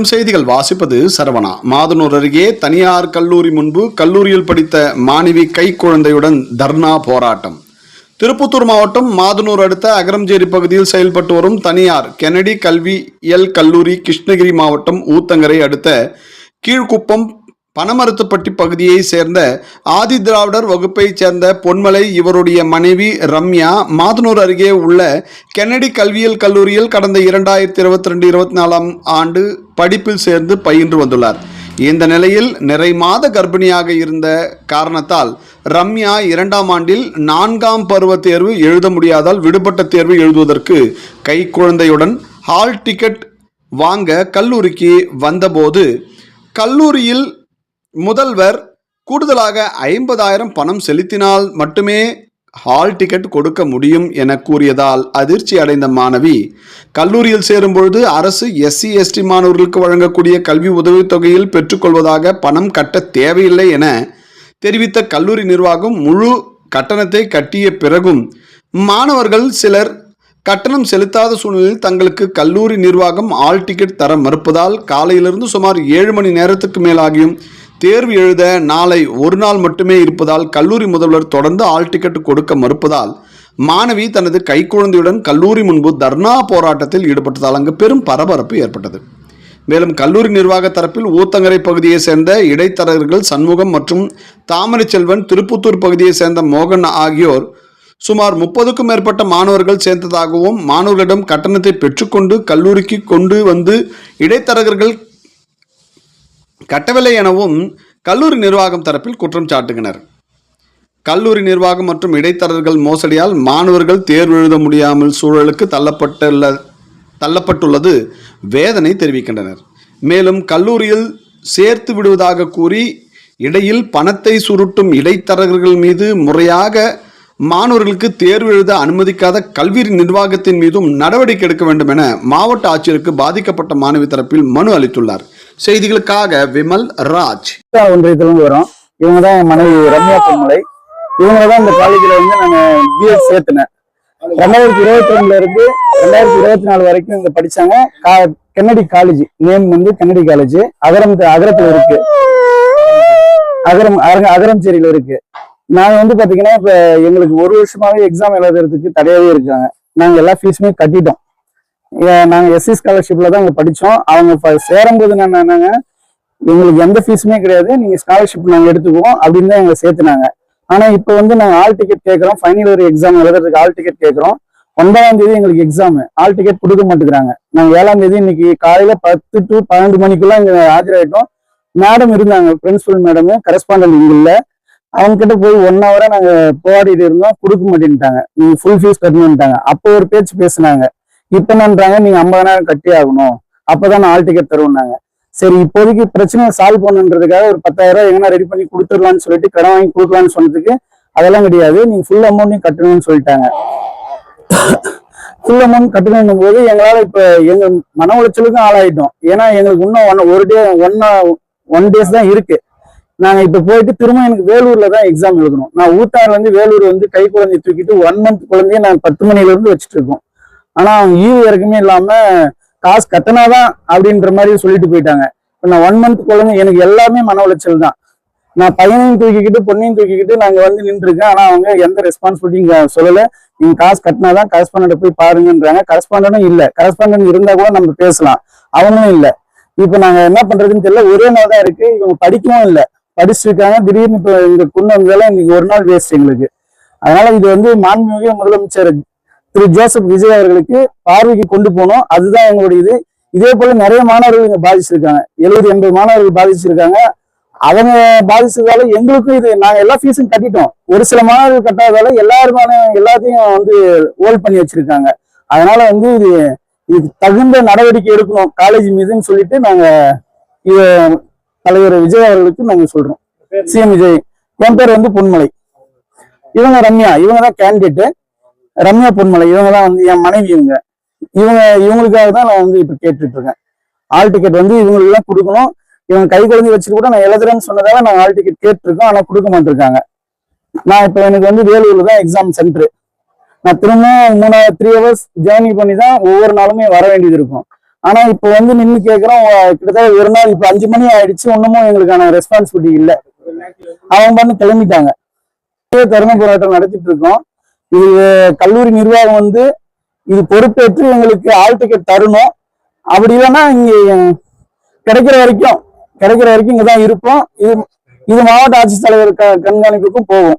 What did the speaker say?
செய்திகள் வாசிப்பது சரவணா. மாதனூர் அருகே தனியார் கல்லூரி முன்பு கல்லூரியில் படித்த மாணவி கை குழந்தையுடன் தர்ணா போராட்டம். திருப்பத்தூர் மாவட்டம் மாதனூர் அடுத்த அகரம்ஜேரி பகுதியில் செயல்பட்டு வரும் தனியார் கெனடி கல்வியியல் கல்லூரி கிருஷ்ணகிரி மாவட்டம் ஊத்தங்கரை அடுத்த கீழ்குப்பம் பனமரத்துப்பட்டி பகுதியை சேர்ந்த ஆதி திராவிடர் வகுப்பைச் சேர்ந்த பொன்மலை இவருடைய மனைவி ரம்யா மாதனூர் அருகே உள்ள கென்னடி கல்வியியல் கல்லூரியில் கடந்த 2022-24 ஆண்டு படிப்பில் சேர்ந்து பயின்று வந்துள்ளார். இந்த நிலையில் நிறை மாத கர்ப்பிணியாக இருந்த காரணத்தால் ரம்யா 2ஆம் ஆண்டில் 4ஆம் பருவ தேர்வு எழுத முடியாதால் விடுபட்ட தேர்வு எழுதுவதற்கு கை குழந்தையுடன் ஹால் டிக்கெட் வாங்க கல்லூரிக்கு வந்தபோது கல்லூரியில் முதல்வர் கூடுதலாக 50,000 பணம் செலுத்தினால் மட்டுமே ஹால் டிக்கெட் கொடுக்க முடியும் என கூறியதால் அதிர்ச்சி அடைந்த மாணவி கல்லூரியில் சேரும்பொழுது அரசு SC/ST மாணவர்களுக்கு வழங்கக்கூடிய கல்வி உதவித்தொகையில் பெற்றுக்கொள்வதாக பணம் கட்ட தேவையில்லை என தெரிவித்த கல்லூரி நிர்வாகம் முழு கட்டணத்தை கட்டிய பிறகும் மாணவர்கள் சிலர் கட்டணம் செலுத்தாத சூழ்நிலையில் தங்களுக்கு கல்லூரி நிர்வாகம் ஹால் டிக்கெட் தர மறுப்பதால் காலையிலிருந்து சுமார் 7 மணி நேரத்துக்கு மேலாகியும் தேர்வு எழுத நாளை ஒரு நாள் மட்டுமே இருப்பதால் கல்லூரி முதல்வர் தொடர்ந்து ஹால் டிக்கெட் கொடுக்க மறுப்பதால் மாணவி தனது கைக்குழந்தையுடன் கல்லூரி முன்பு தர்ணா போராட்டத்தில் ஈடுபட்டதால் அங்கு பெரும் பரபரப்பு ஏற்பட்டது. மேலும் கல்லூரி நிர்வாக தரப்பில் ஊத்தங்கரை பகுதியை சேர்ந்த இடைத்தரகர்கள் சண்முகம் மற்றும் தாமரை செல்வன், திருப்பத்தூர் பகுதியை சேர்ந்த மோகன் ஆகியோர் சுமார் 30க்கும் மேற்பட்ட மாணவர்கள் சேர்ந்ததாகவும் மாணவர்களிடம் கட்டணத்தை பெற்றுக்கொண்டு கல்லூரிக்கு கொண்டு வந்து இடைத்தரகர்கள் கட்டவில்லை எனவும் கல்லூரி நிர்வாகம் தரப்பில் குற்றம் சாட்டுகின்றனர். கல்லூரி நிர்வாகம் மற்றும் இடைத்தரகர்கள் மோசடியால் மாணவர்கள் தேர்வு எழுத முடியாமல் சூழலுக்கு தள்ளப்பட்டுள்ளது வேதனை தெரிவிக்கின்றனர். மேலும் கல்லூரியில் சேர்த்து விடுவதாக கூறி இடையில் பணத்தை சுருட்டும் இடைத்தரகர்கள் மீது முறையாக மாணவர்களுக்கு தேர்வு எழுத அனுமதிக்காத கல்வி நிர்வாகத்தின் மீதும் நடவடிக்கை எடுக்க வேண்டும் என மாவட்ட ஆட்சியருக்கு பாதிக்கப்பட்ட மாணவி தரப்பில் மனு அளித்துள்ளார். செய்திகளுக்காக விமல் ராஜ். ஒன்றியத்திலிருந்து வரோம். இவங்க தான் என் மனைவி ரம்யா பொன்மலை. இவங்க தான் இந்த காலேஜில் நான் BEd சேர்த்தினேன். 2022 இருந்து 2024 வரைக்கும் இங்க படிச்சாங்க. Kennedy college name Kennedy college அகரத்துல இருக்கு, அகரம்சேரியில இருக்கு. நாங்க பாத்தீங்கன்னா இப்ப எங்களுக்கு 1 வருஷமாவே எக்ஸாம் எழுதுறதுக்கு தடையாவே இருக்காங்க. நாங்க எல்லா ஃபீஸுமே கட்டிட்டோம். நாங்க SC ஸ்காலர்ஷிப்ல தான் இங்க படிச்சோம். அவங்க சேரும்போது என்னன்னாங்க, எங்களுக்கு எந்த ஃபீஸுமே கிடையாது, நீங்க ஸ்காலர்ஷிப் நாங்க எடுத்துக்குவோம் அப்படின்னு தான் எங்களை சேர்த்துனாங்க. ஆனா இப்ப நாங்க ஹால் டிக்கெட் கேட்கறோம், ஃபைனல் இயர் எக்ஸாம் எழுதுறதுக்கு ஹால் டிக்கெட் கேட்கறோம். 9ஆம் தேதி எங்களுக்கு எக்ஸாம், ஹால் டிக்கெட் கொடுக்க மாட்டேங்கிறாங்க. நாங்க 7ஆம் தேதி இன்னைக்கு காலையில 10 to 12 மணிக்குள்ள இங்க ஆஜராயிட்டோம். மேடம் இருந்தாங்க, பிரின்சிபல் மேடம், கரஸ்பாண்டன்ட் இங்க இல்ல. அவங்க கிட்ட போய் 1 ஹவரா நாங்க போராடிட்டு இருந்தோம். கொடுக்க மாட்டேன்ட்டாங்க, நீங்க ஃபுல் ஃபீஸ் கட்டணும்ட்டாங்க. அப்போ ஒரு பேச்சு பேசினாங்க. இப்ப என்னன்றாங்க, நீங்க 50,000 கட்டி ஆகணும், அப்பதான் நான் ஹால் டிக்கெட் தருவேன்னாங்க. சரி, இப்போதைக்கு பிரச்சனையை சால்வ் பண்ணுன்றதுக்காக ஒரு 10,000 எங்கன்னா ரெடி பண்ணி கொடுத்துடலான்னு சொல்லிட்டு கடன் வாங்கி கொடுக்கலான்னு சொன்னதுக்கு அதெல்லாம் கிடையாது, நீங்க ஃபுல் அமௌண்ட்டையும் கட்டணும்னு சொல்லிட்டாங்க. ஃபுல் அமௌண்ட் கட்டணும் போது எங்களால இப்ப எங்க மன உளைச்சலுக்கும் ஆளாயிட்டோம். ஏன்னா எங்களுக்கு இன்னும் ஒன் டேஸ் தான் இருக்கு. நாங்க இப்ப போயிட்டு திரும்ப எனக்கு வேலூர்ல தான் எக்ஸாம் எழுதணும். நான் ஊத்தாறுல வேலூர் கை குழந்தைய தூக்கிட்டு 1 month குழந்தைய நான் 10 மணில இருந்து வச்சுட்டு இருக்கோம். ஆனா அவங்க ஈவு இறக்குமே இல்லாம காசு கட்டினாதான் அப்படின்ற மாதிரி சொல்லிட்டு போயிட்டாங்க. இப்ப நான் 1 month குழந்தை, எனக்கு எல்லாமே மன உளைச்சல் தான். நான் பையனையும் தூக்கிக்கிட்டு பொண்ணையும் தூக்கிக்கிட்டு நாங்க நின்று இருக்கேன். ஆனா அவங்க எந்த ரெஸ்பான்சிபிலிட்டியும் சொல்லல. நீங்க காசு கட்டினாதான் கரஸ்பாண்டன்ட் போய் பாருங்கன்றாங்க. கரஸ்பாண்டனும் இல்ல, கரஸ்பாண்டன்ட் இருந்தா கூட நம்ம பேசலாம், அவங்களும் இல்ல. இப்ப நாங்க என்ன பண்றதுன்னு தெரியல. ஒரே நாள் தான் இருக்கு, இவங்க படிக்கவும் இல்லை, படிச்சிருக்காங்க. திடீர்னு இப்ப இங்க கொண்டு வந்ததெல்லாம் இன்னைக்கு ஒரு நாள் வேஸ்ட் எங்களுக்கு. அதனால இது மாண்புமிகு முதலமைச்சர் திரு ஜோசப் விஜய் அவர்களுக்கு பார்வைக்கு கொண்டு போனோம். அதுதான் எங்களுடைய இது. இதே போல நிறைய மாணவர்கள் இங்க பாதிச்சிருக்காங்க. 70-80 மாணவர்கள் பாதிச்சிருக்காங்க. அவங்க பாதிச்சதால எங்களுக்கும் நாங்க எல்லா ஃபீஸும் கட்டிட்டோம். ஒரு சில மாணவர்கள் கட்டாததால எல்லாத்தையும் ஹோல்ட் பண்ணி வச்சிருக்காங்க. அதனால இது தகுந்த நடவடிக்கை எடுக்கணும் காலேஜ் மீதுன்னு சொல்லிட்டு நாங்க தலைவர் விஜய் அவர்களுக்கு நாங்க சொல்றோம். CM விஜய். என் பேர் பொன்மலை, இவங்க ரம்யா, இவங்க தான் கேண்டிடேட். ரம்யா பொன்மலை இவங்க தான் என் மனைவி. இவங்களுக்காக தான் நான் இப்ப கேட்டுட்டு இருக்கேன். ஹால் டிக்கெட் இவங்களுக்கு எல்லாம் கொடுக்கணும். இவங்க கை குழந்தை வச்சுட்டு கூட நான் எழுதுறேன்னு சொன்னதால நாங்க ஹால் டிக்கெட் கேட்டிருக்கோம். ஆனா கொடுக்க மாட்டிருக்காங்க. நான் இப்ப எனக்கு வேலூர்ல தான் எக்ஸாம் சென்டர். நான் திரும்ப 3 hours ஜேர்னி பண்ணி தான் ஒவ்வொரு நாளுமே வர வேண்டியது இருக்கும். ஆனா இப்ப வந்து நின்னு கேக்குறோம், கிட்டத்தட்ட ஒரு நாள் இப்ப 5 மணி ஆயிடுச்சு, இன்னமும் எங்களுக்கான ரெஸ்பான்சிபிலிட்டி இல்ல. அவங்க பண்ணி கிளம்பிட்டாங்க. தர்ம போராட்டம் நடத்திட்டு இருக்கோம். இது கல்லூரி நிர்வாகம் வந்து இது பொறுப்பேற்று எங்களுக்கு ஆல் டிக்கெட் தரணும். அப்படி இல்லைன்னா இங்க கிடைக்கிற வரைக்கும் இங்கதான் இருப்போம். இது மாவட்ட ஆட்சித்தலைவர் கண்காணிப்புக்கும் போகும்.